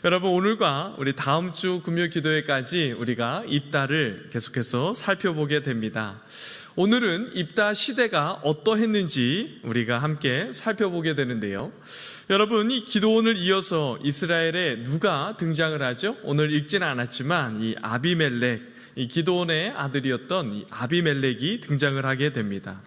여러분, 오늘과 우리 다음 주 금요 기도회까지 우리가 입다를 계속해서 살펴보게 됩니다. 오늘은 입다 시대가 어떠했는지 우리가 함께 살펴보게 되는데요. 여러분, 이 기도원을 이어서 이스라엘에 누가 등장을 하죠? 오늘 읽지는 않았지만 이 아비멜렉, 이 기도원의 아들이었던 이 아비멜렉이 등장을 하게 됩니다.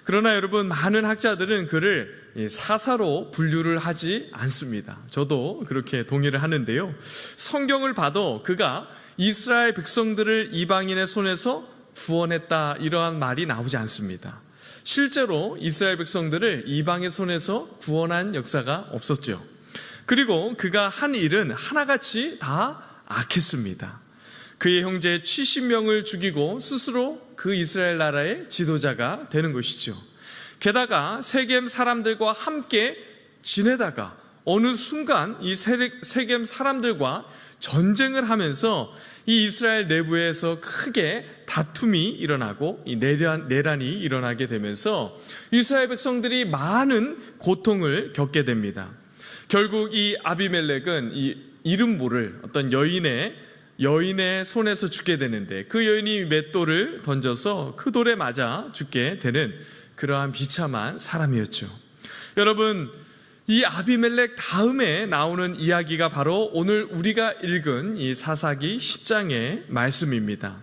그러나 여러분, 많은 학자들은 그를 사사로 분류를 하지 않습니다. 저도 그렇게 동의를 하는데요. 성경을 봐도 그가 이스라엘 백성들을 이방인의 손에서 구원했다, 이러한 말이 나오지 않습니다. 실제로 이스라엘 백성들을 이방의 손에서 구원한 역사가 없었죠. 그리고 그가 한 일은 하나같이 다 악했습니다. 그의 형제 70명을 죽이고 스스로 그 이스라엘 나라의 지도자가 되는 것이죠. 게다가 세겜 사람들과 함께 지내다가 어느 순간 이 세겜 사람들과 전쟁을 하면서 이 이스라엘 내부에서 크게 다툼이 일어나고 이 내란이 일어나게 되면서 이스라엘 백성들이 많은 고통을 겪게 됩니다. 결국 이 아비멜렉은 이 이름 모를 어떤 여인의 손에서 죽게 되는데, 그 여인이 맷돌을 던져서 그 돌에 맞아 죽게 되는 그러한 비참한 사람이었죠. 여러분, 이 아비멜렉 다음에 나오는 이야기가 바로 오늘 우리가 읽은 이 사사기 10장의 말씀입니다.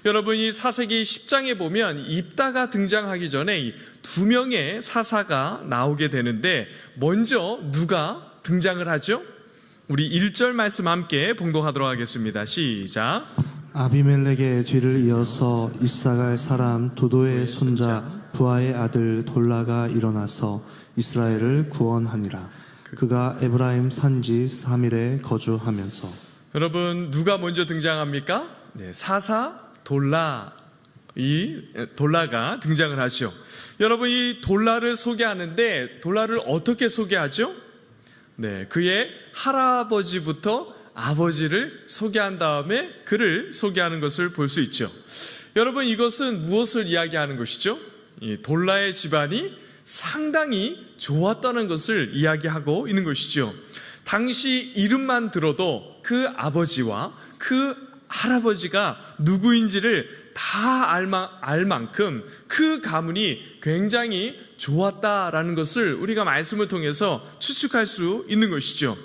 여러분, 이 사사기 10장에 보면 입다가 등장하기 전에 이 두 명의 사사가 나오게 되는데, 먼저 누가 등장을 하죠? 우리 1절 말씀 함께 봉독하도록 하겠습니다. 시작. 아비멜렉의 뒤를 이어서 이사갈 사람 도도의 손자 부하의 아들 돌라가 일어나서 이스라엘을 구원하니라. 그가 에브라임 산지 3일에 거주하면서. 여러분, 누가 먼저 등장합니까? 사사 돌라가 등장을 하죠. 여러분, 이 돌라를 소개하는데 돌라를 어떻게 소개하죠? 그의 할아버지부터 아버지를 소개한 다음에 그를 소개하는 것을 볼 수 있죠. 여러분, 이것은 무엇을 이야기하는 것이죠? 이 돌라의 집안이 상당히 좋았다는 것을 이야기하고 있는 것이죠. 당시 이름만 들어도 그 아버지와 그 할아버지가 누구인지를 다 알 만큼 그 가문이 굉장히 좋았다라는 것을 우리가 말씀을 통해서 추측할 수 있는 것이죠.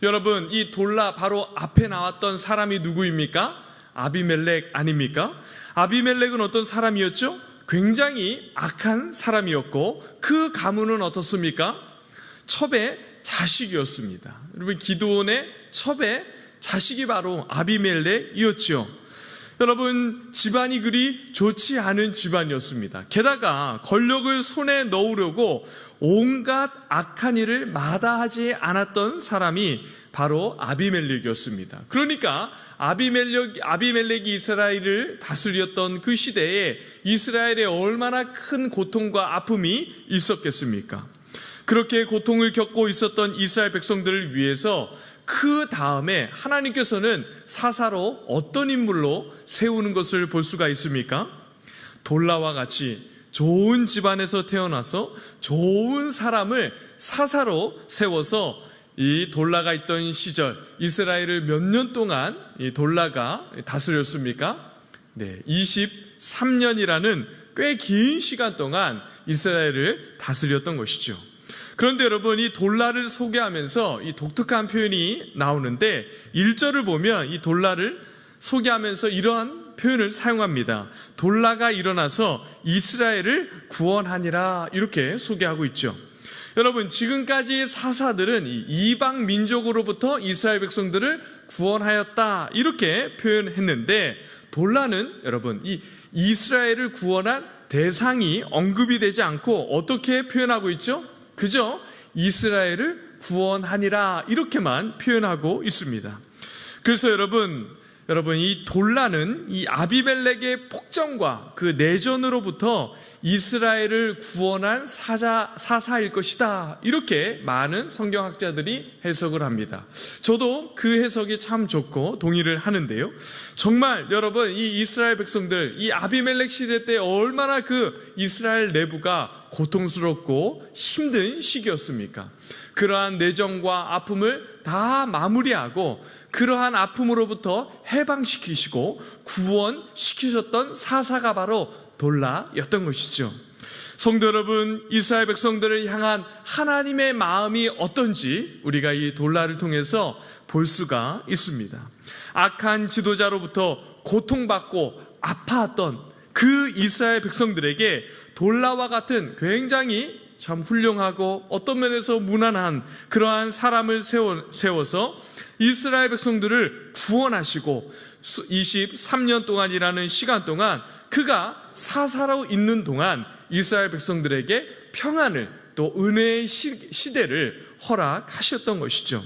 여러분, 이 돌라 바로 앞에 나왔던 사람이 누구입니까? 아비멜렉 아닙니까? 아비멜렉은 어떤 사람이었죠? 굉장히 악한 사람이었고, 그 가문은 어떻습니까? 첩의 자식이었습니다. 여러분, 기드온의 첩의 자식이 바로 아비멜렉이었죠. 여러분, 집안이 그리 좋지 않은 집안이었습니다. 게다가 권력을 손에 넣으려고 온갖 악한 일을 마다하지 않았던 사람이 바로 아비멜렉이었습니다. 그러니까 아비멜렉이 이스라엘을 다스렸던 그 시대에 이스라엘에 얼마나 큰 고통과 아픔이 있었겠습니까? 그렇게 고통을 겪고 있었던 이스라엘 백성들을 위해서 그 다음에 하나님께서는 사사로 어떤 인물로 세우는 것을 볼 수가 있습니까? 돌라와 같이 좋은 집안에서 태어나서 좋은 사람을 사사로 세워서, 이 돌라가 있던 시절 이스라엘을 몇 년 동안 이 돌라가 다스렸습니까? 23년이라는 꽤 긴 시간 동안 이스라엘을 다스렸던 것이죠. 그런데 여러분, 이 돌라를 소개하면서 이 독특한 표현이 나오는데, 1절을 보면 이 돌라를 소개하면서 이러한 표현을 사용합니다. 돌라가 일어나서 이스라엘을 구원하니라, 이렇게 소개하고 있죠. 여러분, 지금까지 사사들은 이방 민족으로부터 이스라엘 백성들을 구원하였다, 이렇게 표현했는데, 돌라는 여러분, 이 이스라엘을 구원한 대상이 언급이 되지 않고 어떻게 표현하고 있죠? 그저 이스라엘을 구원하니라, 이렇게만 표현하고 있습니다. 그래서 여러분, 이 돌라는 이 아비멜렉의 폭정과 그 내전으로부터 이스라엘을 구원한 사사일 것이다. 이렇게 많은 성경학자들이 해석을 합니다. 저도 그 해석이 참 좋고 동의를 하는데요. 정말 여러분, 이 이스라엘 백성들, 이 아비멜렉 시대 때 얼마나 그 이스라엘 내부가 고통스럽고 힘든 시기였습니까? 그러한 내정과 아픔을 다 마무리하고 그러한 아픔으로부터 해방시키시고 구원시키셨던 사사가 바로 돌라였던 것이죠. 성도 여러분, 이스라엘 백성들을 향한 하나님의 마음이 어떤지 우리가 이 돌라를 통해서 볼 수가 있습니다. 악한 지도자로부터 고통받고 아파했던 그 이스라엘 백성들에게 돌라와 같은 굉장히 참 훌륭하고 어떤 면에서 무난한 그러한 사람을 세워서 이스라엘 백성들을 구원하시고 23년 동안이라는 시간 동안 그가 사사로 있는 동안 이스라엘 백성들에게 평안을 또 은혜의 시대를 허락하셨던 것이죠.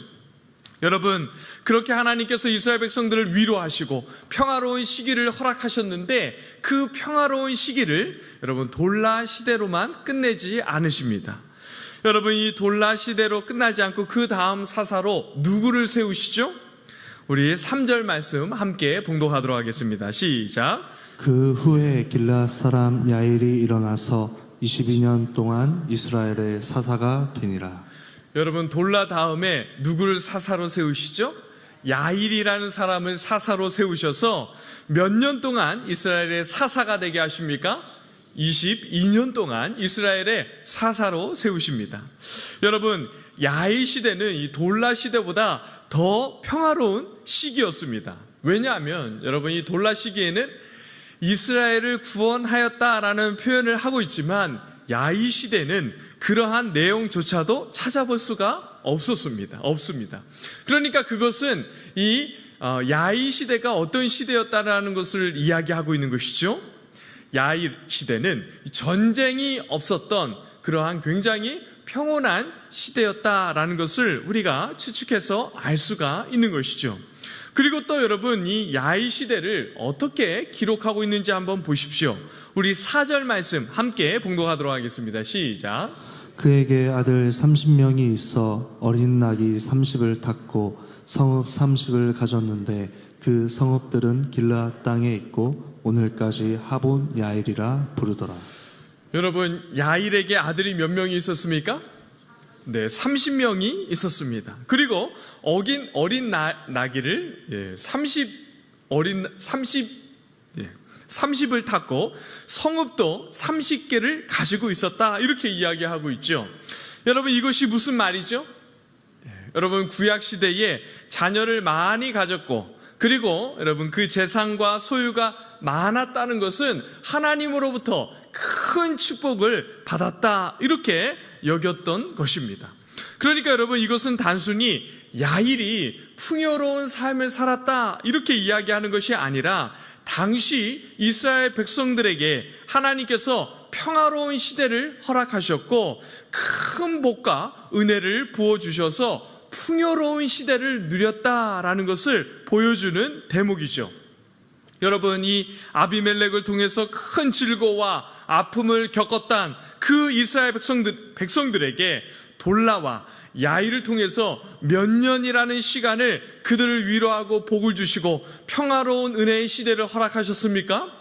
여러분, 그렇게 하나님께서 이스라엘 백성들을 위로하시고 평화로운 시기를 허락하셨는데 그 평화로운 시기를 여러분 돌라 시대로만 끝내지 않으십니다. 여러분, 이 돌라 시대로 끝나지 않고 그 다음 사사로 누구를 세우시죠? 우리 3절 말씀 함께 봉독하도록 하겠습니다. 시작. 그 후에 길앗 사람 야일이 일어나서 22년 동안 이스라엘의 사사가 되니라. 여러분, 돌라 다음에 누구를 사사로 세우시죠? 야일이라는 사람을 사사로 세우셔서 몇 년 동안 이스라엘의 사사가 되게 하십니까? 22년 동안 이스라엘의 사사로 세우십니다. 여러분, 야일 시대는 이 돌라 시대보다 더 평화로운 시기였습니다. 왜냐하면 여러분, 이 돌라 시기에는 이스라엘을 구원하였다라는 표현을 하고 있지만 야일 시대는 그러한 내용조차도 찾아볼 수가 없습니다. 그러니까 그것은 이 야일 시대가 어떤 시대였다라는 것을 이야기하고 있는 것이죠. 야일 시대는 전쟁이 없었던 그러한 굉장히 평온한 시대였다라는 것을 우리가 추측해서 알 수가 있는 것이죠. 그리고 또 여러분, 이 야일 시대를 어떻게 기록하고 있는지 한번 보십시오. 우리 4절 말씀 함께 봉독하도록 하겠습니다. 시작. 그에게 아들 30명이 있어 어린 낙이 30을 탔고 성읍 30을 가졌는데 그 성읍들은 길앗 땅에 있고 오늘까지 하본 야일이라 부르더라. 여러분, 야일에게 아들이 몇 명이 있었습니까? 네, 30명이 있었습니다. 그리고 어린 나귀를 30을 탔고 성읍도 30개를 가지고 있었다, 이렇게 이야기하고 있죠. 여러분, 이것이 무슨 말이죠? 여러분, 구약 시대에 자녀를 많이 가졌고 그리고 여러분 그 재산과 소유가 많았다는 것은 하나님으로부터 큰 축복을 받았다, 이렇게 여겼던 것입니다. 그러니까 여러분, 이것은 단순히 야일이 풍요로운 삶을 살았다 이렇게 이야기하는 것이 아니라 당시 이스라엘 백성들에게 하나님께서 평화로운 시대를 허락하셨고 큰 복과 은혜를 부어주셔서 풍요로운 시대를 누렸다라는 것을 보여주는 대목이죠. 여러분, 이 아비멜렉을 통해서 큰 질고와 아픔을 겪었던 그 이스라엘 백성들에게 돌라와 야일을 통해서 몇 년이라는 시간을 그들을 위로하고 복을 주시고 평화로운 은혜의 시대를 허락하셨습니까?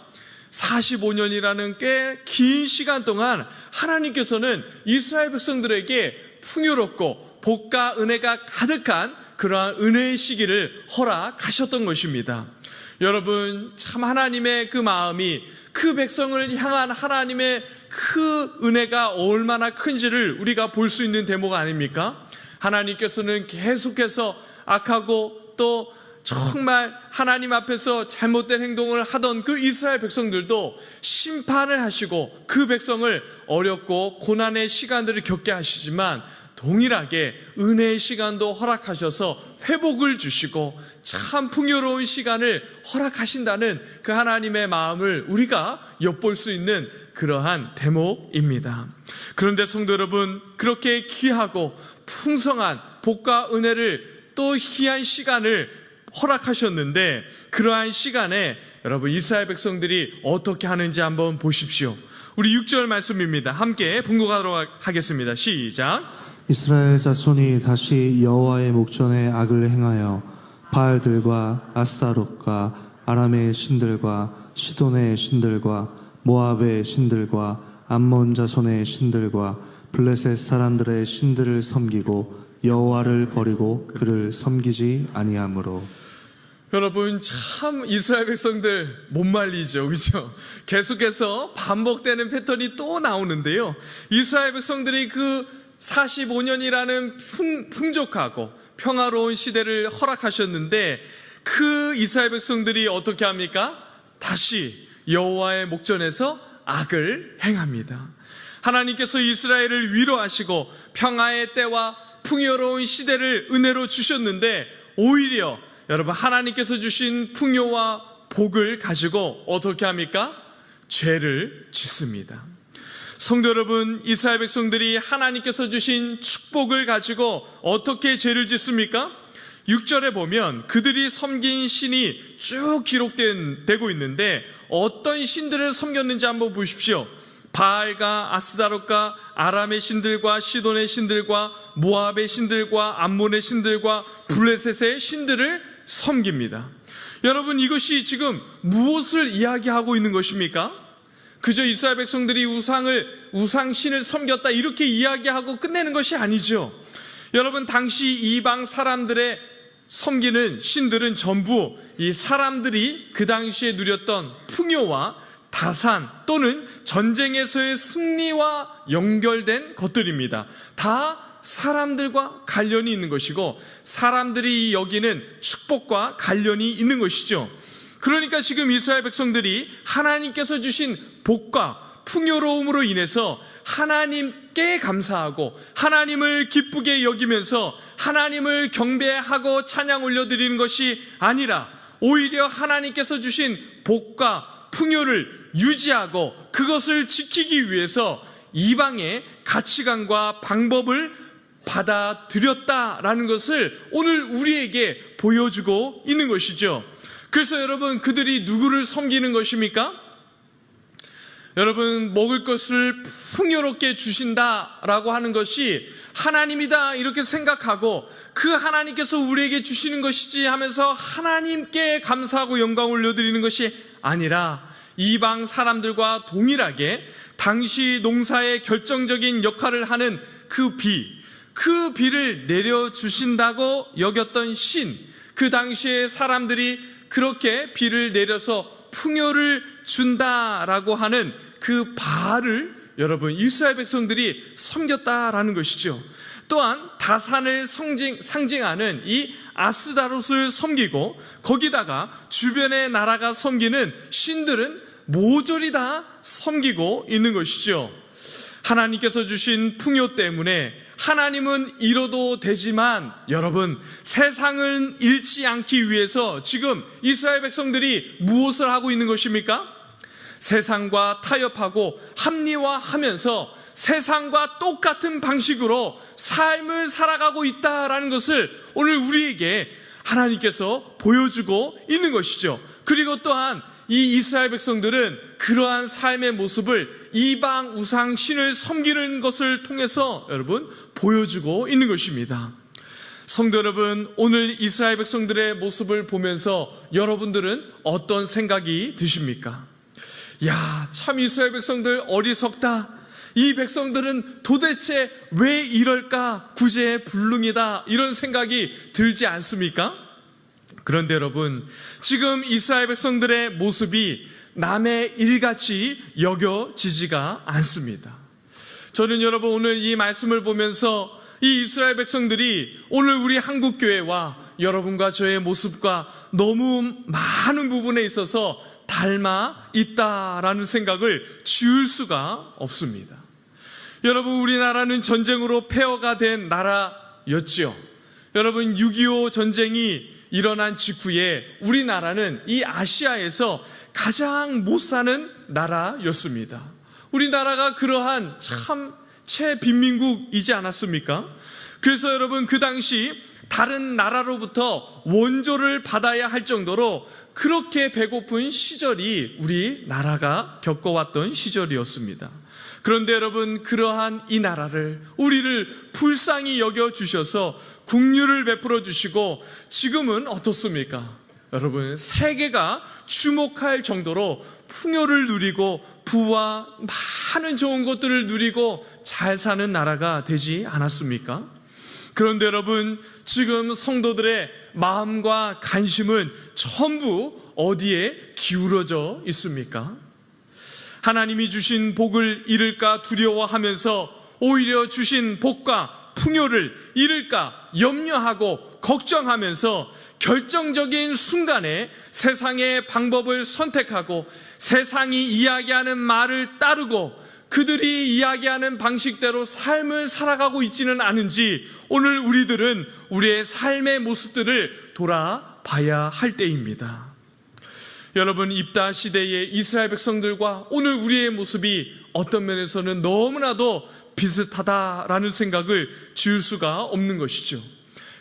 45년이라는 꽤 긴 시간 동안 하나님께서는 이스라엘 백성들에게 풍요롭고 복과 은혜가 가득한 그러한 은혜의 시기를 허락하셨던 것입니다. 여러분, 참 하나님의 그 마음이 그 백성을 향한 하나님의 그 은혜가 얼마나 큰지를 우리가 볼 수 있는 대목 아닙니까? 하나님께서는 계속해서 악하고 또 정말 하나님 앞에서 잘못된 행동을 하던 그 이스라엘 백성들도 심판을 하시고 그 백성을 어렵고 고난의 시간들을 겪게 하시지만 동일하게 은혜의 시간도 허락하셔서 회복을 주시고 참 풍요로운 시간을 허락하신다는 그 하나님의 마음을 우리가 엿볼 수 있는 그러한 대목입니다. 그런데 성도 여러분, 그렇게 귀하고 풍성한 복과 은혜를 또 귀한 시간을 허락하셨는데 그러한 시간에 여러분 이스라엘 백성들이 어떻게 하는지 한번 보십시오. 우리 6절 말씀입니다. 함께 봉독하도록 하겠습니다. 시작. 이스라엘 자손이 다시 여호와의 목전에 악을 행하여 바알들과 아스타롯과 아람의 신들과 시돈의 신들과 모압의 신들과 암몬 자손의 신들과 블레셋 사람들의 신들을 섬기고 여호와를 버리고 그를 섬기지 아니하므로. 여러분, 참 이스라엘 백성들 못 말리죠, 그죠? 계속해서 반복되는 패턴이 또 나오는데요. 이스라엘 백성들이 그 45년이라는 풍족하고 평화로운 시대를 허락하셨는데, 그 이스라엘 백성들이 어떻게 합니까? 다시 여호와의 목전에서 악을 행합니다. 하나님께서 이스라엘을 위로하시고 평화의 때와 풍요로운 시대를 은혜로 주셨는데, 오히려 여러분, 하나님께서 주신 풍요와 복을 가지고 어떻게 합니까? 죄를 짓습니다. 성도 여러분, 이스라엘 백성들이 하나님께서 주신 축복을 가지고 어떻게 죄를 짓습니까? 6절에 보면 그들이 섬긴 신이 쭉 기록되고 있는데, 어떤 신들을 섬겼는지 한번 보십시오. 바알과 아스다롯과 아람의 신들과 시돈의 신들과 모압의 신들과 암몬의 신들과 블레셋의 신들을 섬깁니다. 여러분, 이것이 지금 무엇을 이야기하고 있는 것입니까? 그저 이스라엘 백성들이 우상신을 섬겼다 이렇게 이야기하고 끝내는 것이 아니죠. 여러분, 당시 이방 사람들의 섬기는 신들은 전부 이 사람들이 그 당시에 누렸던 풍요와 다산 또는 전쟁에서의 승리와 연결된 것들입니다. 다 사람들과 관련이 있는 것이고, 사람들이 여기는 축복과 관련이 있는 것이죠. 그러니까 지금 이스라엘 백성들이 하나님께서 주신 복과 풍요로움으로 인해서 하나님께 감사하고 하나님을 기쁘게 여기면서 하나님을 경배하고 찬양 올려드리는 것이 아니라, 오히려 하나님께서 주신 복과 풍요를 유지하고 그것을 지키기 위해서 이방의 가치관과 방법을 받아들였다라는 것을 오늘 우리에게 보여주고 있는 것이죠. 그래서 여러분, 그들이 누구를 섬기는 것입니까? 여러분, 먹을 것을 풍요롭게 주신다라고 하는 것이 하나님이다 이렇게 생각하고, 그 하나님께서 우리에게 주시는 것이지 하면서 하나님께 감사하고 영광을 올려드리는 것이 아니라, 이방 사람들과 동일하게 당시 농사의 결정적인 역할을 하는 그 비를 내려주신다고 여겼던 신, 그 당시에 사람들이 그렇게 비를 내려서 풍요를 준다라고 하는 그 바알을 여러분, 이스라엘 백성들이 섬겼다라는 것이죠. 또한 다산을 상징하는 이 아스다롯을 섬기고, 거기다가 주변의 나라가 섬기는 신들은 모조리 다 섬기고 있는 것이죠. 하나님께서 주신 풍요 때문에 하나님은 잃어도 되지만, 여러분, 세상을 잃지 않기 위해서 지금 이스라엘 백성들이 무엇을 하고 있는 것입니까? 세상과 타협하고 합리화하면서 세상과 똑같은 방식으로 삶을 살아가고 있다라는 것을 오늘 우리에게 하나님께서 보여주고 있는 것이죠. 그리고 또한 이 이스라엘 백성들은 그러한 삶의 모습을 이방 우상신을 섬기는 것을 통해서 여러분 보여주고 있는 것입니다. 성도 여러분, 오늘 이스라엘 백성들의 모습을 보면서 여러분들은 어떤 생각이 드십니까? 야, 참 이스라엘 백성들 어리석다. 이 백성들은 도대체 왜 이럴까? 구제불능이다. 이런 생각이 들지 않습니까? 그런데 여러분, 지금 이스라엘 백성들의 모습이 남의 일같이 여겨지지가 않습니다. 저는 여러분, 오늘 이 말씀을 보면서 이 이스라엘 백성들이 오늘 우리 한국교회와 여러분과 저의 모습과 너무 많은 부분에 있어서 닮아 있다라는 생각을 지울 수가 없습니다. 여러분, 우리나라는 전쟁으로 폐허가 된 나라였지요. 여러분, 6.25 전쟁이 일어난 직후에 우리나라는 이 아시아에서 가장 못 사는 나라였습니다. 우리나라가 그러한 참 최빈민국이지 않았습니까? 그래서 여러분, 그 당시 다른 나라로부터 원조를 받아야 할 정도로 그렇게 배고픈 시절이 우리 나라가 겪어왔던 시절이었습니다. 그런데 여러분, 그러한 이 나라를, 우리를 불쌍히 여겨주셔서 국류를 베풀어 주시고 지금은 어떻습니까? 여러분, 세계가 주목할 정도로 풍요를 누리고 부와 많은 좋은 것들을 누리고 잘 사는 나라가 되지 않았습니까? 그런데 여러분, 지금 성도들의 마음과 관심은 전부 어디에 기울어져 있습니까? 하나님이 주신 복을 잃을까 두려워하면서 오히려 주신 복과 풍요를 잃을까 염려하고 걱정하면서 결정적인 순간에 세상의 방법을 선택하고 세상이 이야기하는 말을 따르고 그들이 이야기하는 방식대로 삶을 살아가고 있지는 않은지 오늘 우리들은 우리의 삶의 모습들을 돌아봐야 할 때입니다. 여러분, 입다 시대의 이스라엘 백성들과 오늘 우리의 모습이 어떤 면에서는 너무나도 비슷하다라는 생각을 지을 수가 없는 것이죠.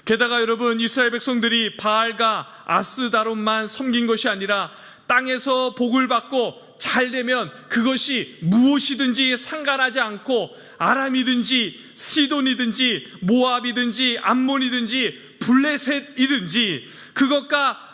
게다가 여러분, 이스라엘 백성들이 바알과 아스다롯만 섬긴 것이 아니라 땅에서 복을 받고 잘 되면 그것이 무엇이든지 상관하지 않고 아람이든지 시돈이든지 모압이든지 암몬이든지 블레셋이든지 그것과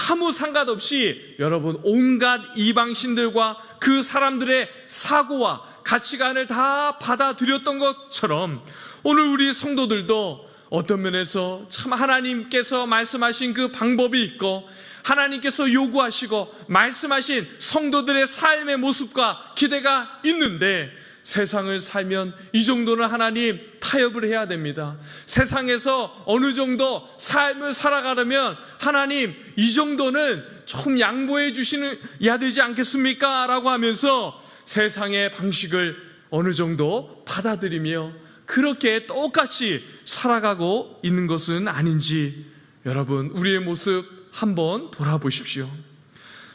아무 상관없이 여러분, 온갖 이방신들과 그 사람들의 사고와 가치관을 다 받아들였던 것처럼 오늘 우리 성도들도 어떤 면에서 참 하나님께서 말씀하신 그 방법이 있고 하나님께서 요구하시고 말씀하신 성도들의 삶의 모습과 기대가 있는데 세상을 살면 이 정도는 하나님 타협을 해야 됩니다. 세상에서 어느 정도 삶을 살아가려면 하나님 이 정도는 조금 양보해 주셔야 되지 않겠습니까? 라고 하면서 세상의 방식을 어느 정도 받아들이며 그렇게 똑같이 살아가고 있는 것은 아닌지 여러분, 우리의 모습 한번 돌아보십시오.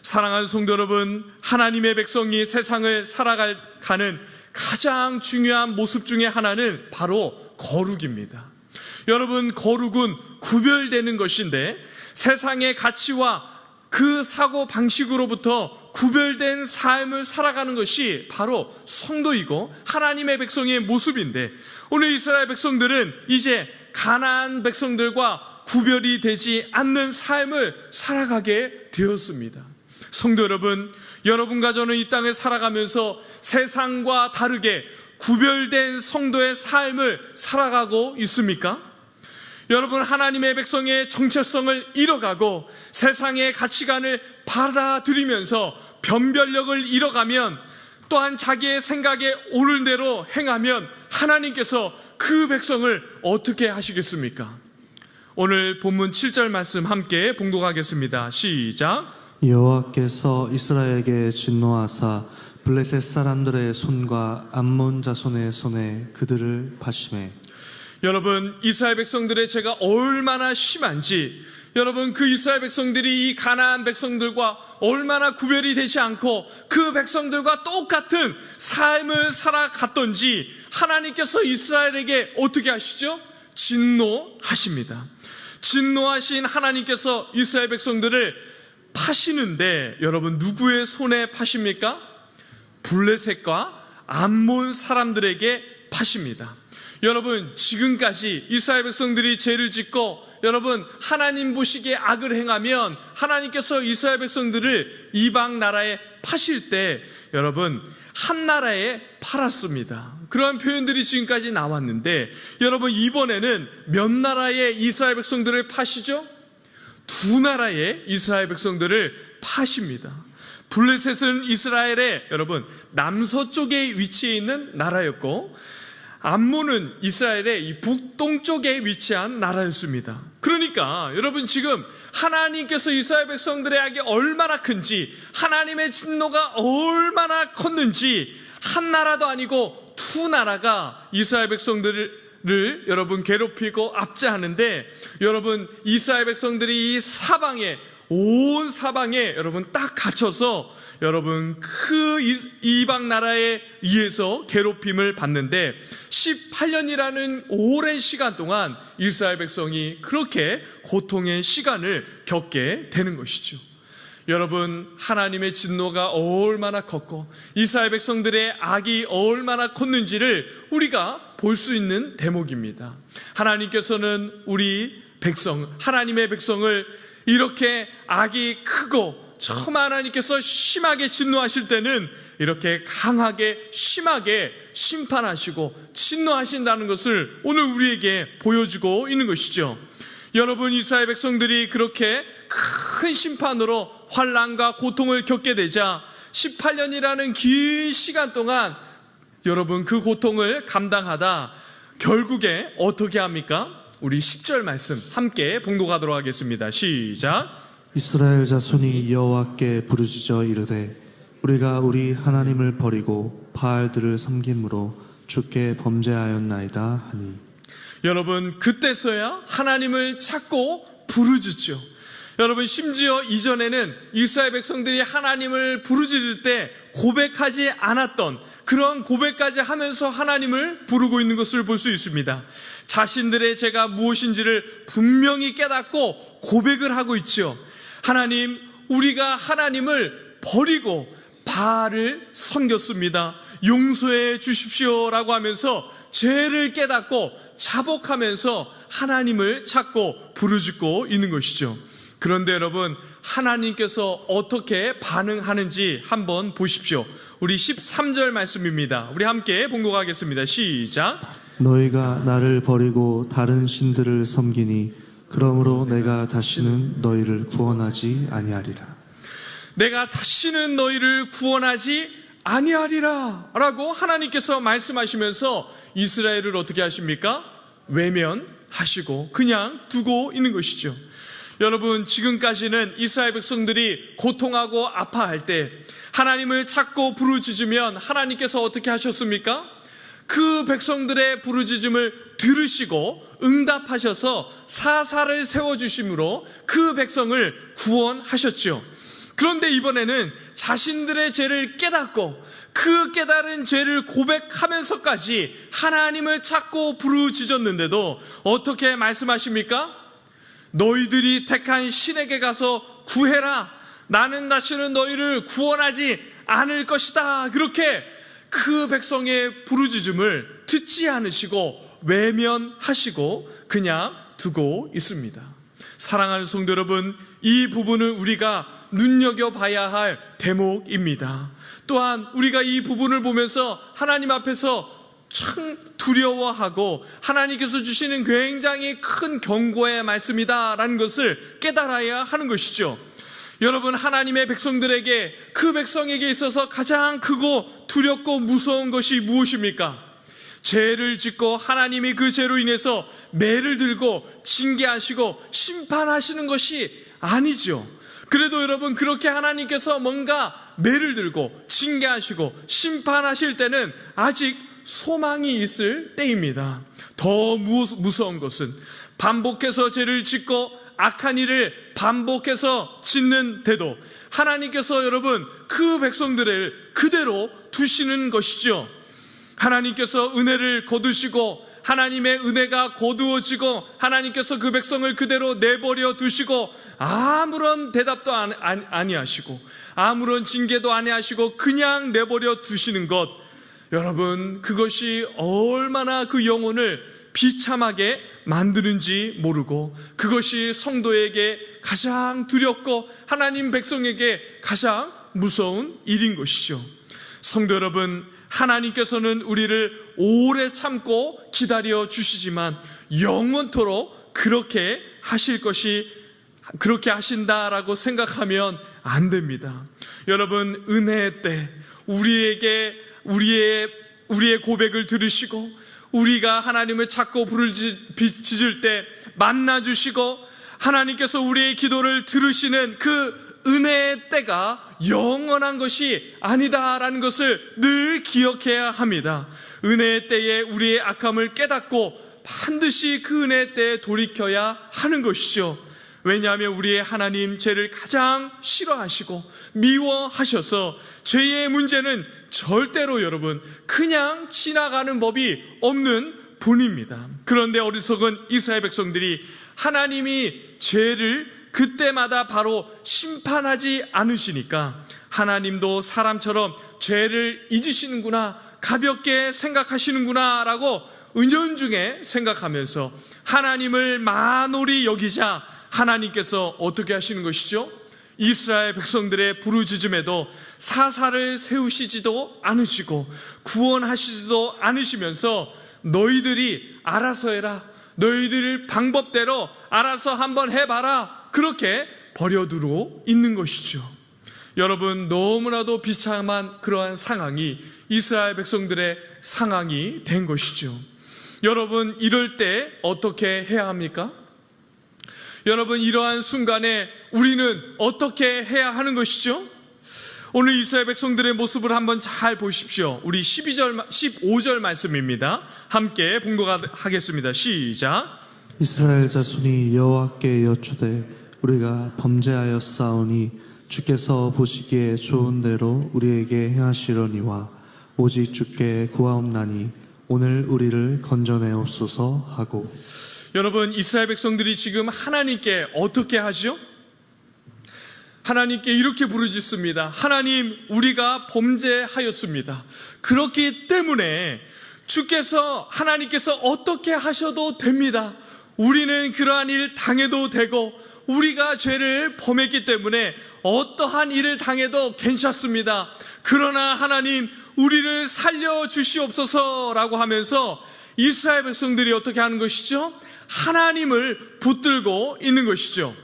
사랑하는 성도 여러분, 하나님의 백성이 세상을 살아가는 가장 중요한 모습 중에 하나는 바로 거룩입니다. 여러분, 거룩은 구별되는 것인데 세상의 가치와 그 사고 방식으로부터 구별된 삶을 살아가는 것이 바로 성도이고 하나님의 백성의 모습인데 오늘 이스라엘 백성들은 이제 가나안 백성들과 구별이 되지 않는 삶을 살아가게 되었습니다. 성도 여러분, 여러분과 저는 이 땅을 살아가면서 세상과 다르게 구별된 성도의 삶을 살아가고 있습니까? 여러분, 하나님의 백성의 정체성을 잃어가고 세상의 가치관을 받아들이면서 변별력을 잃어가면 또한 자기의 생각에 오른 대로 행하면 하나님께서 그 백성을 어떻게 하시겠습니까? 오늘 본문 7절 말씀 함께 봉독하겠습니다. 시작. 여호와께서 이스라엘에게 진노하사 블레셋 사람들의 손과 암몬 자손의 손에 그들을 파심해. 여러분, 이스라엘 백성들의 죄가 얼마나 심한지, 여러분, 그 이스라엘 백성들이 이 가나안 백성들과 얼마나 구별이 되지 않고 그 백성들과 똑같은 삶을 살아갔던지 하나님께서 이스라엘에게 어떻게 하시죠? 진노하십니다. 진노하신 하나님께서 이스라엘 백성들을 파시는데 여러분, 누구의 손에 파십니까? 블레셋과 암몬 사람들에게 파십니다. 여러분, 지금까지 이스라엘 백성들이 죄를 짓고 여러분, 하나님 보시기에 악을 행하면 하나님께서 이스라엘 백성들을 이방 나라에 파실 때 여러분, 한 나라에 팔았습니다. 그러한 표현들이 지금까지 나왔는데 여러분, 이번에는 몇 나라의 이스라엘 백성들을 파시죠? 두 나라의 이스라엘 백성들을 파십니다. 블레셋은 이스라엘의 여러분 남서쪽에 위치해 있는 나라였고 암몬은 이스라엘의 이 북동쪽에 위치한 나라였습니다. 그러니까 여러분, 지금 하나님께서 이스라엘 백성들의 악이 얼마나 큰지, 하나님의 진노가 얼마나 컸는지 한 나라도 아니고 두 나라가 이스라엘 백성들을 여러분 괴롭히고 압제하는데 여러분, 이스라엘 백성들이 이 사방에 온 사방에 여러분 딱 갇혀서 여러분 그 이방 나라에 의해서 괴롭힘을 받는데 18년이라는 오랜 시간 동안 이스라엘 백성이 그렇게 고통의 시간을 겪게 되는 것이죠. 여러분, 하나님의 진노가 얼마나 컸고 이스라엘 백성들의 악이 얼마나 컸는지를 우리가 볼 수 있는 대목입니다. 하나님께서는 우리 백성, 하나님의 백성을 이렇게 악이 크고 처음 하나님께서 심하게 진노하실 때는 이렇게 강하게 심하게 심판하시고 진노하신다는 것을 오늘 우리에게 보여주고 있는 것이죠. 여러분, 이스라엘 백성들이 그렇게 큰 심판으로 환난과 고통을 겪게 되자 18년이라는 긴 시간 동안 여러분 그 고통을 감당하다 결국에 어떻게 합니까? 우리 10절 말씀 함께 봉독하도록 하겠습니다. 시작. 이스라엘 자손이 여호와께 부르짖어 이르되 우리가 우리 하나님을 버리고 바알들을 섬김으로 주께 범죄하였나이다 하니. 여러분, 그때서야 하나님을 찾고 부르짖죠. 여러분, 심지어 이전에는 이스라엘 백성들이 하나님을 부르짖을 때 고백하지 않았던 그런 고백까지 하면서 하나님을 부르고 있는 것을 볼 수 있습니다. 자신들의 죄가 무엇인지를 분명히 깨닫고 고백을 하고 있죠. 하나님, 우리가 하나님을 버리고 바알을 섬겼습니다. 용서해 주십시오라고 하면서 죄를 깨닫고 자복하면서 하나님을 찾고 부르짖고 있는 것이죠. 그런데 여러분, 하나님께서 어떻게 반응하는지 한번 보십시오. 우리 13절 말씀입니다. 우리 함께 봉독하겠습니다. 시작. 너희가 나를 버리고 다른 신들을 섬기니 그러므로 내가 다시는 너희를 구원하지 아니하리라. 내가 다시는 너희를 구원하지 아니하리라 라고 하나님께서 말씀하시면서 이스라엘을 어떻게 하십니까? 외면하시고 그냥 두고 있는 것이죠. 여러분, 지금까지는 이스라엘 백성들이 고통하고 아파할 때 하나님을 찾고 부르짖으면 하나님께서 어떻게 하셨습니까? 그 백성들의 부르짖음을 들으시고 응답하셔서 사사를 세워주심으로 그 백성을 구원하셨죠. 그런데 이번에는 자신들의 죄를 깨닫고 그 깨달은 죄를 고백하면서까지 하나님을 찾고 부르짖었는데도 어떻게 말씀하십니까? 너희들이 택한 신에게 가서 구해라. 나는 다시는 너희를 구원하지 않을 것이다. 그렇게 그 백성의 부르짖음을 듣지 않으시고 외면하시고 그냥 두고 있습니다. 사랑하는 성도 여러분, 이 부분은 우리가 눈여겨봐야 할 대목입니다. 또한 우리가 이 부분을 보면서 하나님 앞에서 참 두려워하고 하나님께서 주시는 굉장히 큰 경고의 말씀이다라는 것을 깨달아야 하는 것이죠. 여러분, 하나님의 백성들에게, 그 백성에게 있어서 가장 크고 두렵고 무서운 것이 무엇입니까? 죄를 짓고 하나님이 그 죄로 인해서 매를 들고 징계하시고 심판하시는 것이 아니죠. 그래도 여러분, 그렇게 하나님께서 뭔가 매를 들고 징계하시고 심판하실 때는 아직 소망이 있을 때입니다. 더 무서운 것은 반복해서 죄를 짓고 악한 일을 반복해서 짓는데도 하나님께서 여러분 그 백성들을 그대로 두시는 것이죠. 하나님께서 은혜를 거두시고 하나님의 은혜가 거두어지고 하나님께서 그 백성을 그대로 내버려 두시고 아무런 대답도 아니하시고 아무런 징계도 아니하시고 그냥 내버려 두시는 것, 여러분, 그것이 얼마나 그 영혼을 비참하게 만드는지 모르고 그것이 성도에게 가장 두렵고 하나님 백성에게 가장 무서운 일인 것이죠. 성도 여러분, 하나님께서는 우리를 오래 참고 기다려 주시지만 영원토록 그렇게 하신다라고 생각하면 안 됩니다. 여러분, 은혜의 때 우리의 고백을 들으시고 우리가 하나님을 찾고 부르짖을 때 만나주시고 하나님께서 우리의 기도를 들으시는 그 은혜의 때가 영원한 것이 아니다라는 것을 늘 기억해야 합니다. 은혜의 때에 우리의 악함을 깨닫고 반드시 그 은혜의 때에 돌이켜야 하는 것이죠. 왜냐하면 우리의 하나님 죄를 가장 싫어하시고 미워하셔서 죄의 문제는 절대로 여러분 그냥 지나가는 법이 없는 분입니다. 그런데 어리석은 이스라엘 백성들이 하나님이 죄를 그때마다 바로 심판하지 않으시니까 하나님도 사람처럼 죄를 잊으시는구나, 가볍게 생각하시는구나 라고 은연중에 생각하면서 하나님을 만홀히 여기자 하나님께서 어떻게 하시는 것이죠? 이스라엘 백성들의 부르짖음에도 사사를 세우시지도 않으시고 구원하시지도 않으시면서 너희들이 알아서 해라, 너희들 방법대로 알아서 한번 해봐라, 그렇게 버려두고 있는 것이죠. 여러분, 너무나도 비참한 그러한 상황이 이스라엘 백성들의 상황이 된 것이죠. 여러분, 이럴 때 어떻게 해야 합니까? 여러분, 이러한 순간에 우리는 어떻게 해야 하는 것이죠? 오늘 이스라엘 백성들의 모습을 한번 잘 보십시오. 우리 15절 말씀입니다. 함께 봉독하겠습니다. 시작. 이스라엘 자손이 여호와께 여쭈되 우리가 범죄하였사오니 주께서 보시기에 좋은 대로 우리에게 행하시려니와 오직 주께 구하옵나니 오늘 우리를 건져내옵소서 하고. 여러분, 이스라엘 백성들이 지금 하나님께 어떻게 하죠? 하나님께 이렇게 부르짖습니다. 하나님, 우리가 범죄하였습니다. 그렇기 때문에 주께서, 하나님께서 어떻게 하셔도 됩니다. 우리는 그러한 일 당해도 되고 우리가 죄를 범했기 때문에 어떠한 일을 당해도 괜찮습니다. 그러나 하나님, 우리를 살려주시옵소서라고 하면서 이스라엘 백성들이 어떻게 하는 것이죠? 하나님을 붙들고 있는 것이죠.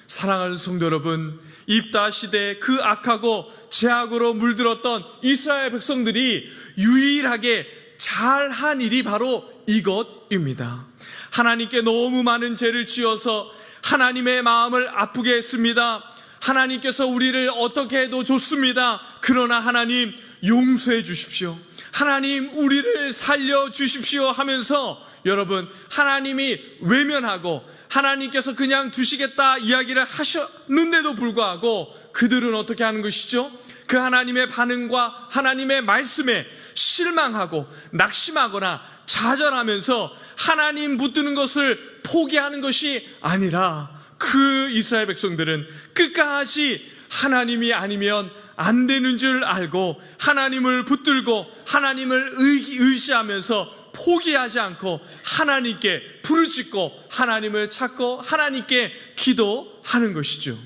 사랑하는 성도 여러분, 입다 시대 그 악하고 죄악으로 물들었던 이스라엘 백성들이 유일하게 잘한 일이 바로 이것입니다. 하나님께 너무 많은 죄를 지어서 하나님의 마음을 아프게 했습니다. 하나님께서 우리를 어떻게 해도 좋습니다. 그러나 하나님, 용서해 주십시오. 하나님, 우리를 살려 주십시오 하면서 여러분, 하나님이 외면하고 하나님께서 그냥 두시겠다 이야기를 하셨는데도 불구하고 그들은 어떻게 하는 것이죠? 그 하나님의 반응과 하나님의 말씀에 실망하고 낙심하거나 좌절하면서 하나님 붙드는 것을 포기하는 것이 아니라 그 이스라엘 백성들은 끝까지 하나님이 아니면 안 되는 줄 알고 하나님을 붙들고 하나님을 의지하면서 포기하지 않고 하나님께 부르짖고 하나님을 찾고 하나님께 기도하는 것이죠.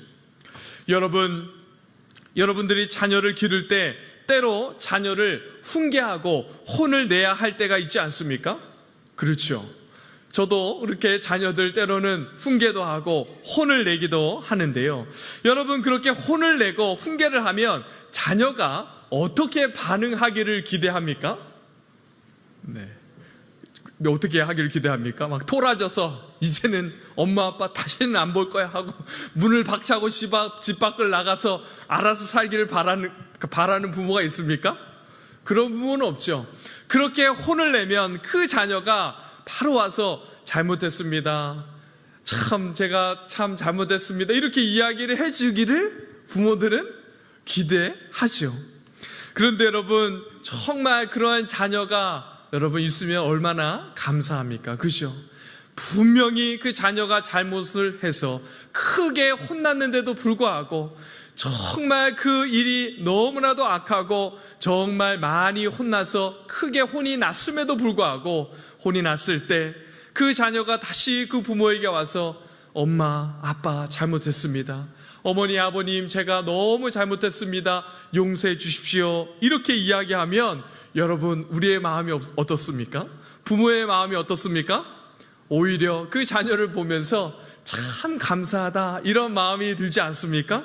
여러분들이 자녀를 기를 때 때로 자녀를 훈계하고 혼을 내야 할 때가 있지 않습니까? 그렇죠. 저도 그렇게 자녀들 때로는 훈계도 하고 혼을 내기도 하는데요. 여러분, 그렇게 혼을 내고 훈계를 하면 자녀가 어떻게 반응하기를 기대합니까? 네. 어떻게 하기를 기대합니까? 막 토라져서 이제는 엄마 아빠 다시는 안 볼 거야 하고 문을 박차고 집 밖을 나가서 알아서 살기를 바라는 부모가 있습니까? 그런 부모는 없죠. 그렇게 혼을 내면 그 자녀가 바로 와서 잘못했습니다. 제가 참 잘못했습니다. 이렇게 이야기를 해주기를 부모들은 기대하죠. 그런데 여러분, 정말 그러한 자녀가 여러분 있으면 얼마나 감사합니까? 그죠? 분명히 그 자녀가 잘못을 해서 크게 혼났는데도 불구하고 정말 그 일이 너무나도 악하고 정말 많이 혼나서 크게 혼이 났음에도 불구하고 혼이 났을 때 그 자녀가 다시 그 부모에게 와서 엄마, 아빠 잘못했습니다. 어머니, 아버님 제가 너무 잘못했습니다. 용서해 주십시오. 이렇게 이야기하면 여러분, 우리의 마음이 어떻습니까? 부모의 마음이 어떻습니까? 오히려 그 자녀를 보면서 참 감사하다 이런 마음이 들지 않습니까?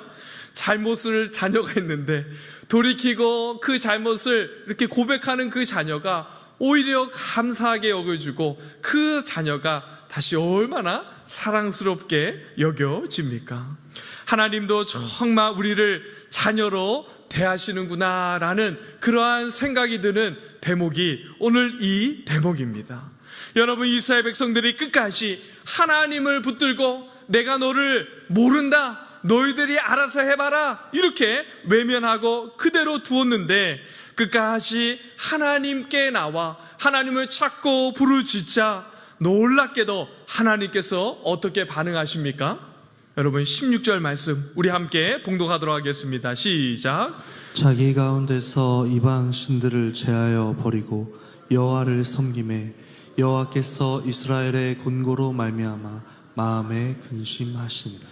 잘못을 자녀가 했는데 돌이키고 그 잘못을 이렇게 고백하는 그 자녀가 오히려 감사하게 여겨주고 그 자녀가 다시 얼마나 사랑스럽게 여겨집니까? 하나님도 정말 우리를 자녀로 대하시는구나 라는 그러한 생각이 드는 대목이 오늘 이 대목입니다. 여러분, 이스라엘 백성들이 끝까지 하나님을 붙들고 내가 너를 모른다, 너희들이 알아서 해봐라, 이렇게 외면하고 그대로 두었는데 끝까지 하나님께 나와 하나님을 찾고 부르짖자 놀랍게도 하나님께서 어떻게 반응하십니까? 여러분, 16절 말씀 우리 함께 봉독하도록 하겠습니다. 시작. 자기 가운데서 이방 신들을 제하여 버리고 여호와를 섬김에 여호와께서 이스라엘의 곤고로 말미암아 마음에 근심하시니라.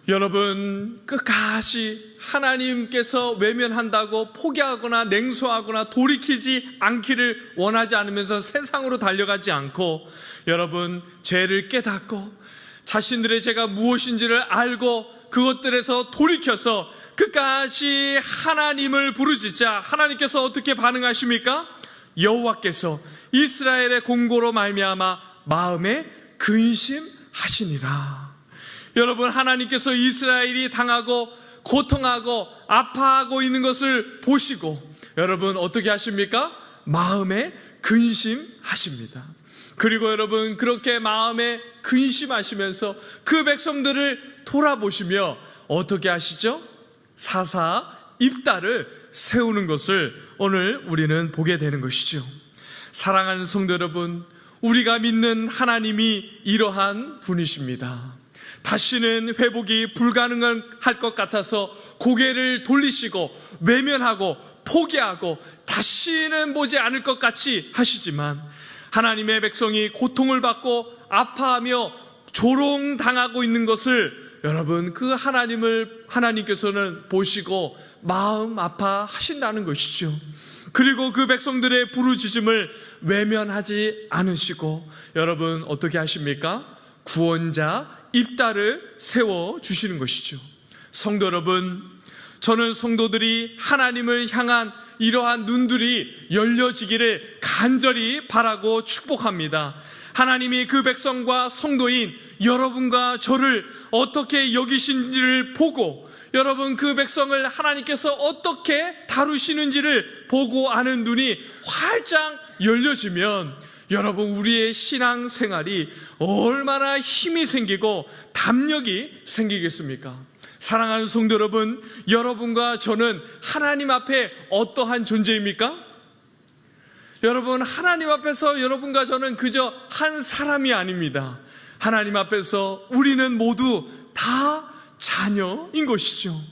여러분, 끝까지 하나님께서 외면한다고 포기하거나 냉소하거나 돌이키지 않기를 원하지 않으면서 세상으로 달려가지 않고, 여러분, 죄를 깨닫고 자신들의 죄가 무엇인지를 알고 그것들에서 돌이켜서 끝까지 하나님을 부르짖자 하나님께서 어떻게 반응하십니까? 여호와께서 이스라엘의 공고로 말미암아 마음에 근심하시니라. 여러분, 하나님께서 이스라엘이 당하고 고통하고 아파하고 있는 것을 보시고 여러분 어떻게 하십니까? 마음에 근심하십니다. 그리고 여러분, 그렇게 마음에 근심하시면서 그 백성들을 돌아보시며 어떻게 하시죠? 사사 입다를 세우는 것을 오늘 우리는 보게 되는 것이죠. 사랑하는 성도 여러분, 우리가 믿는 하나님이 이러한 분이십니다. 다시는 회복이 불가능할 것 같아서 고개를 돌리시고 외면하고 포기하고 다시는 보지 않을 것 같이 하시지만, 하나님의 백성이 고통을 받고 아파하며 조롱당하고 있는 것을 여러분, 그 하나님께서는 보시고 마음 아파하신다는 것이죠. 그리고 그 백성들의 부르짖음을 외면하지 않으시고 여러분 어떻게 하십니까? 구원자 입다를 세워주시는 것이죠. 성도 여러분, 저는 성도들이 하나님을 향한 이러한 눈들이 열려지기를 간절히 바라고 축복합니다. 하나님이 그 백성과 성도인 여러분과 저를 어떻게 여기신지를 보고, 여러분 그 백성을 하나님께서 어떻게 다루시는지를 보고 아는 눈이 활짝 열려지면 여러분, 우리의 신앙 생활이 얼마나 힘이 생기고 담력이 생기겠습니까? 사랑하는 성도 여러분, 여러분과 저는 하나님 앞에 어떠한 존재입니까? 여러분, 하나님 앞에서 여러분과 저는 그저 한 사람이 아닙니다. 하나님 앞에서 우리는 모두 다 자녀인 것이죠.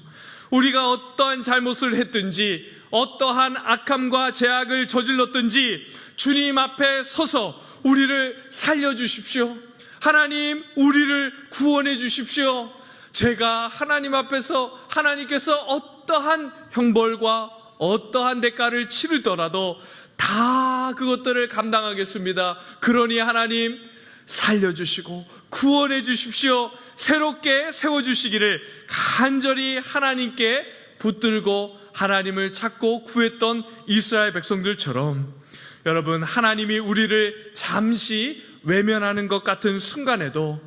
우리가 어떠한 잘못을 했든지 어떠한 악함과 죄악을 저질렀든지 주님 앞에 서서 우리를 살려주십시오. 하나님, 우리를 구원해 주십시오. 제가 하나님 앞에서 하나님께서 어떠한 형벌과 어떠한 대가를 치르더라도 다 그것들을 감당하겠습니다. 그러니 하나님 살려주시고 구원해 주십시오. 새롭게 세워주시기를 간절히 하나님께 붙들고 하나님을 찾고 구했던 이스라엘 백성들처럼 여러분, 하나님이 우리를 잠시 외면하는 것 같은 순간에도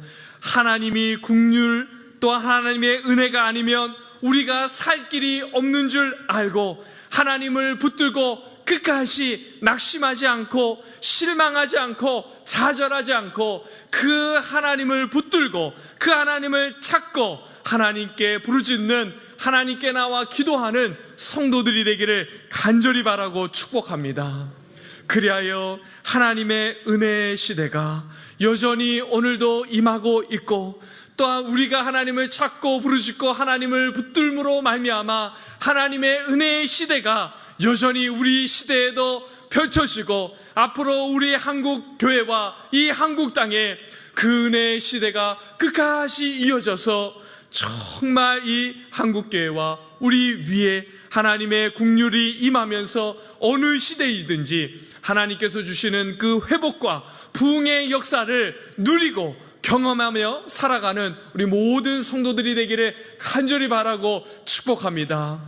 하나님이 긍휼 또 하나님의 은혜가 아니면 우리가 살 길이 없는 줄 알고 하나님을 붙들고 끝까지 낙심하지 않고 실망하지 않고 좌절하지 않고 그 하나님을 붙들고 그 하나님을 찾고 하나님께 부르짖는, 하나님께 나와 기도하는 성도들이 되기를 간절히 바라고 축복합니다. 그리하여 하나님의 은혜의 시대가 여전히 오늘도 임하고 있고, 또한 우리가 하나님을 찾고 부르짖고 하나님을 붙들므로 말미암아 하나님의 은혜의 시대가 여전히 우리 시대에도 펼쳐지고, 앞으로 우리 한국 교회와 이 한국 땅에 그 은혜의 시대가 끝까지 이어져서 정말 이 한국 교회와 우리 위에 하나님의 긍휼이 임하면서 어느 시대이든지 하나님께서 주시는 그 회복과 부흥의 역사를 누리고 경험하며 살아가는 우리 모든 성도들이 되기를 간절히 바라고 축복합니다.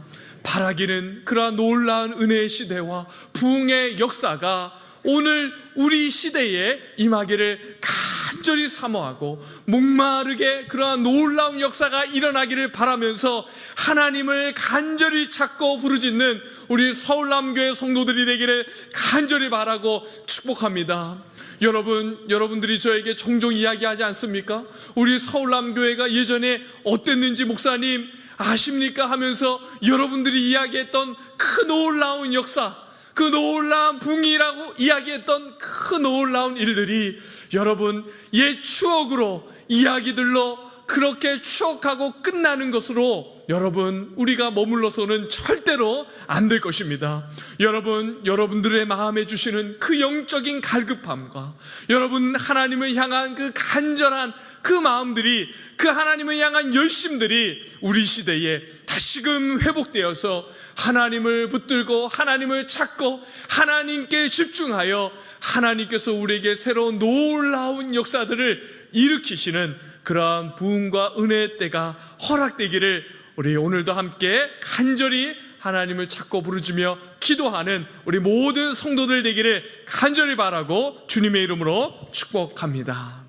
바라기는 그러한 놀라운 은혜의 시대와 부흥의 역사가 오늘 우리 시대에 임하기를 간절히 사모하고 목마르게 그러한 놀라운 역사가 일어나기를 바라면서 하나님을 간절히 찾고 부르짖는 우리 서울남교회 성도들이 되기를 간절히 바라고 축복합니다. 여러분들이 저에게 종종 이야기하지 않습니까? 우리 서울남교회가 예전에 어땠는지 목사님 아십니까? 하면서 여러분들이 이야기했던 그 놀라운 역사, 그 놀라운 붕이라고 이야기했던 그 놀라운 일들이 여러분 옛 추억으로 이야기들로 그렇게 추억하고 끝나는 것으로 여러분 우리가 머물러서는 절대로 안 될 것입니다. 여러분들의 마음에 주시는 그 영적인 갈급함과 여러분 하나님을 향한 그 간절한 그 마음들이, 그 하나님을 향한 열심들이 우리 시대에 다시금 회복되어서 하나님을 붙들고 하나님을 찾고 하나님께 집중하여 하나님께서 우리에게 새로운 놀라운 역사들을 일으키시는 그러한 부흥과 은혜의 때가 허락되기를 우리 오늘도 함께 간절히 하나님을 찾고 부르짖으며 기도하는 우리 모든 성도들 되기를 간절히 바라고 주님의 이름으로 축복합니다.